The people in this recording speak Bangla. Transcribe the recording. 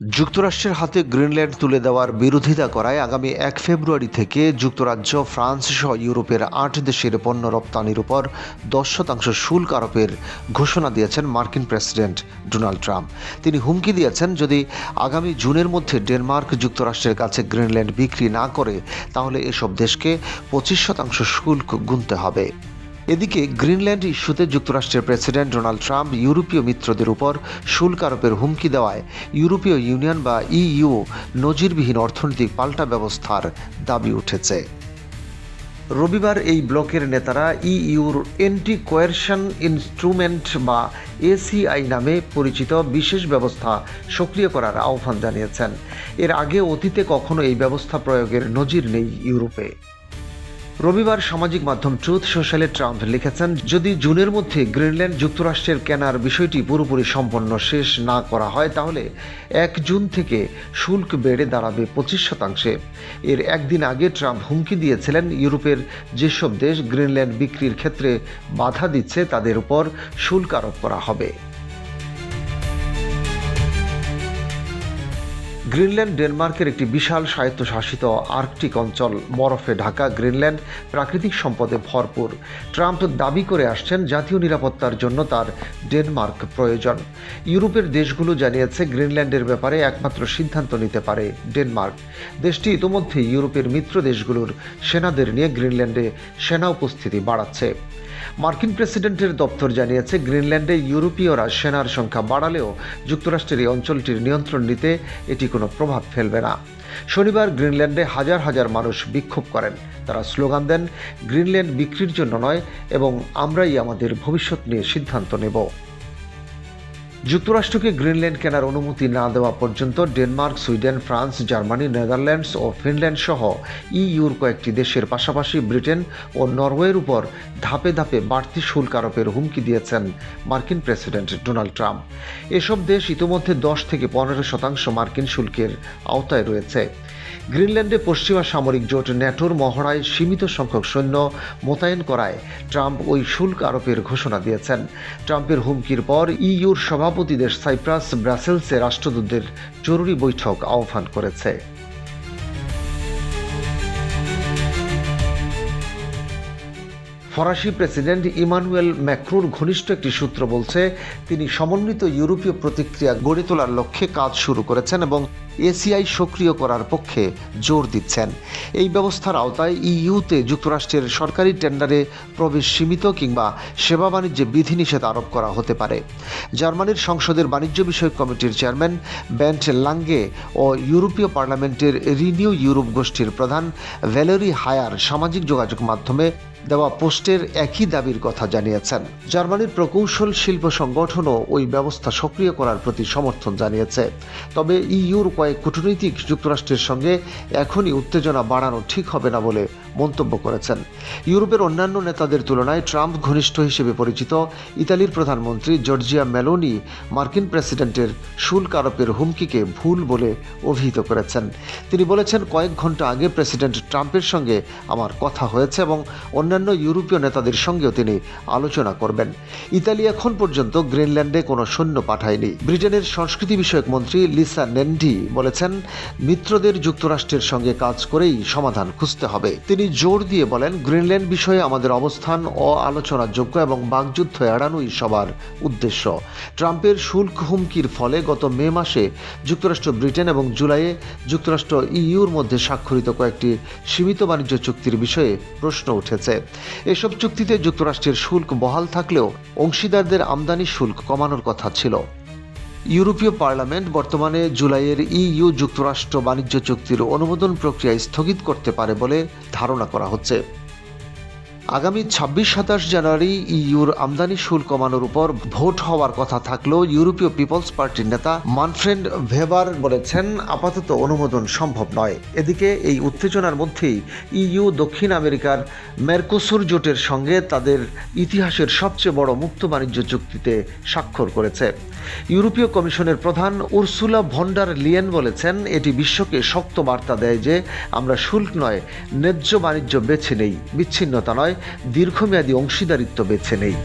যুক্তরাষ্ট্রের হাতে গ্রিনল্যান্ড তুলে দেওয়ার বিরোধিতা করায় আগামী ১ ফেব্রুয়ারি থেকে যুক্তরাজ্য, ফ্রান্স সহ ইউরোপের ৮ দেশের পণ্য রপ্তানির উপর ১০% শুল্ক আরোপের ঘোষণা দিয়েছেন মার্কিন প্রেসিডেন্ট ডোনাল্ড ট্রাম্প। তিনি হুমকি দিয়েছেন, যদি আগামী জুনের মধ্যে ডেনমার্ক যুক্তরাষ্ট্রের কাছে গ্রিনল্যান্ড বিক্রি না করে তাহলে এসব দেশকে ২৫% শুল্ক গুনতে হবে। এদিকে গ্রিনল্যান্ড ইস্যুতে যুক্তরাষ্ট্রের প্রেসিডেন্ট ডোনাল্ড ট্রাম্প ইউরোপীয় মিত্রদের উপর শুল্ক আরোপের হুমকি দেওয়ায় ইউরোপীয় ইউনিয়ন বা ইইউ নজিরবিহীন অর্থনৈতিক পাল্টা ব্যবস্থার দাবি উঠেছে। রবিবার এই ব্লকের নেতারা ইইউর অ্যান্টি কোয়ারশন ইনস্ট্রুমেন্ট বা এসিআই নামে পরিচিত বিশেষ ব্যবস্থা সক্রিয় করার আহ্বান জানিয়েছেন। এর আগে অতীতে কখনো এই ব্যবস্থা প্রয়োগের নজির নেই ইউরোপে। রবিবার সামাজিক মাধ্যম ট্রুথ সোশ্যালে ট্রাম্প লিখেছেন, যদি জুনের মধ্যে গ্রিনল্যান্ড যুক্তরাষ্ট্রের কেনার বিষয়টি পুরোপুরি সম্পন্ন শেষ না করা হয় তাহলে ১ জুন থেকে শুল্ক বেড়ে দাঁড়াবে ২৫%। এর একদিন আগে ট্রাম্প হুমকি দিয়েছিলেন, ইউরোপের যেসব দেশ গ্রিনল্যান্ড বিক্রির ক্ষেত্রে বাধা দিচ্ছে তাদের উপর শুল্ক আরোপ করা হবে। গ্রিনল্যান্ড ডেনমার্কের একটি বিশাল স্বায়ত্তশাসিত আর্কটিক অঞ্চল। বরফে ঢাকা গ্রিনল্যান্ড প্রাকৃতিক সম্পদে ভরপুর। ট্রাম্প দাবি করে আসছেন, জাতীয় নিরাপত্তার জন্য তার ডেনমার্ক প্রয়োজন। ইউরোপের দেশগুলো জানিয়েছে, গ্রিনল্যান্ডের ব্যাপারে একমাত্র সিদ্ধান্ত নিতে পারে ডেনমার্ক। দেশটি ইতোমধ্যে ইউরোপের মিত্র দেশগুলোর সেনাদের নিয়ে গ্রিনল্যান্ডে সেনা উপস্থিতি বাড়াচ্ছে। মার্কিন প্রেসিডেন্টের দপ্তর জানিয়েছে, গ্রিনল্যান্ডে ইউরোপীয়রা সেনার সংখ্যা বাড়ালেও যুক্তরাষ্ট্রের এই অঞ্চলটির নিয়ন্ত্রণ নিতে এটি কোনো প্রভাব ফেলবে না। শনিবার গ্রিনল্যান্ডে হাজার হাজার মানুষ বিক্ষোভ করেন। তারা স্লোগান দেন, গ্রিনল্যান্ড বিক্রির জন্য নয় এবং আমরাই আমাদের ভবিষ্যৎ নিয়ে সিদ্ধান্ত নেব। যুক্তরাষ্ট্রকে গ্রিনল্যান্ড কেনার অনুমতি না দেওয়া পর্যন্ত Denmark, Sweden, France, Germany, Netherlands ও ফিনল্যান্ড সহ ইইউর কয়েকটি দেশের পাশাপাশি ব্রিটেন ও নরওয়ের উপর ধাপে ধাপে বাড়তি শুল্ক আরোপের হুমকি দিয়েছেন মার্কিন প্রেসিডেন্ট ডোনাল্ড ট্রাম্প। এসব দেশ ইতোমধ্যে ১০ থেকে ১৫% মার্কিন শুল্কের আওতায় রয়েছে। গ্রিনল্যান্ডে পশ্চিমা সামরিক জোট ন্যাটোর মহড়ায় সীমিত সংখ্যক সৈন্য মোতায়েন করায় ট্রাম্প ওই শুল্ক আরোপের ঘোষণা দিয়েছেন। ট্রাম্পের হুমকির পর ইইউর সভাপতি দেশ সাইপ্রাস ব্রাসেলসে রাষ্ট্রদূতদের জরুরি বৈঠক আহ্বান করেছে। ফরাসি প্রেসিডেন্ট ইমানুয়েল ম্যাক্রোর ঘনিষ্ঠ একটি সূত্র বলছে, তিনি সমন্বিত ইউরোপীয় প্রতিক্রিয়া গড়ে তোলার লক্ষ্যে কাজ শুরু করেছেন এবং এসিআই সক্রিয় করার পক্ষে জোর দিচ্ছেন। এই ব্যবস্থার আওতায় ইইউতে যুক্তরাষ্ট্রের সরকারি টেন্ডারে প্রবেশ সীমিত কিংবা সেবা বাণিজ্যে বিধিনিষেধ আরোপ করা হতে পারে। জার্মানির সংসদের বাণিজ্য বিষয়ক কমিটির চেয়ারম্যান বেন্ট লাঙ্গে ও ইউরোপীয় পার্লামেন্টের রিনিউ ইউরোপ গোষ্ঠীর প্রধান ভ্যালেরি হায়ার সামাজিক যোগাযোগ মাধ্যমে দেওয়া পোস্টের একই দাবির কথা জানিয়েছেন। জার্মানির প্রকৌশল শিল্প সংগঠনও ওই ব্যবস্থা সক্রিয় করার প্রতি সমর্থন জানিয়েছে। তবে ইইউর কয়েক কূটনৈতিক যুক্তরাষ্ট্রের সঙ্গে এখনই উত্তেজনা বাড়ানো ঠিক হবে না বলে মন্তব্য করেছেন। ইউরোপের অন্যান্য নেতাদের তুলনায় ট্রাম্প ঘনিষ্ঠ হিসেবে পরিচিত ইতালির প্রধানমন্ত্রী জর্জিয়া মেলোনি মার্কিন প্রেসিডেন্টের শুল্ক আরোপের হুমকিকে ভুল বলে অভিহিত করেছেন। তিনি বলেছেন, কয়েক ঘন্টা আগে প্রেসিডেন্ট ট্রাম্পের সঙ্গে আমার কথা হয়েছে এবং অন্যান্য ইউরোপীয় নেতাদের সঙ্গেও তিনি আলোচনা করবেন। ইতালি এখন পর্যন্ত গ্রিনল্যান্ডে কোনো সৈন্য পাঠায়নি। ব্রিটেনের সংস্কৃতি বিষয়ক মন্ত্রী লিসা নেন্ডি বলেছেন, মিত্রদের যুক্তরাষ্ট্রের সঙ্গে কাজ করেই সমাধান খুঁজতে হবে। তিনি জোর দিয়ে বলেন, গ্রিনল্যান্ড বিষয়ে আমাদের অবস্থান আলোচনাযোগ্য এবং বাকযুদ্ধ এড়ানোই সবার উদ্দেশ্য। ট্রাম্পের শুল্ক হুমকির ফলে গত মে মাসে যুক্তরাষ্ট্র, ব্রিটেন এবং জুলাইয়ে যুক্তরাষ্ট্র ইইউর মধ্যে স্বাক্ষরিত কয়েকটি সীমিত বাণিজ্য চুক্তির বিষয়ে প্রশ্ন উঠেছে। এসব চুক্তিতে যুক্তরাষ্ট্রের শুল্ক বহাল থাকলেও অংশীদারদের আমদানি শুল্ক কমানোর কথা ছিল। ইউরোপীয় পার্লামেন্ট বর্তমানে জুলাইয়ের ইইউ যুক্তরাষ্ট্র বাণিজ্য চুক্তির অনুমোদন প্রক্রিয়া স্থগিত করতে পারে বলে ধারণা করা হচ্ছে। আগামী ২৬-২৭ জানুয়ারি ইইউর আমদানি শুল্ক কমানোর উপর ভোট হওয়ার কথা থাকলেও ইউরোপীয় পিপলস পার্টির নেতা মানফ্রেড ভেবার বলেছেন, আপাতত অনুমোদন সম্ভব নয়। এদিকে এই উত্তেজনার মধ্যেই ইইউ দক্ষিণ আমেরিকার মেরকোসুর জোটের সঙ্গে তাদের ইতিহাসের সবচেয়ে বড় মুক্ত বাণিজ্য চুক্তিতে স্বাক্ষর করেছে। ইউরোপীয় কমিশনের প্রধান উর্সুলা ভন ডার লিয়েন বলেছেন, এটি বিশ্বকে শক্ত বার্তা দেয় যে আমরা শুল্ক নয়, ন্যায্য বাণিজ্য বেছে নেই, বিচ্ছিন্নতা নয়, দীর্ঘমেয়াদী অংশীদারিত্ব বেছে নেই।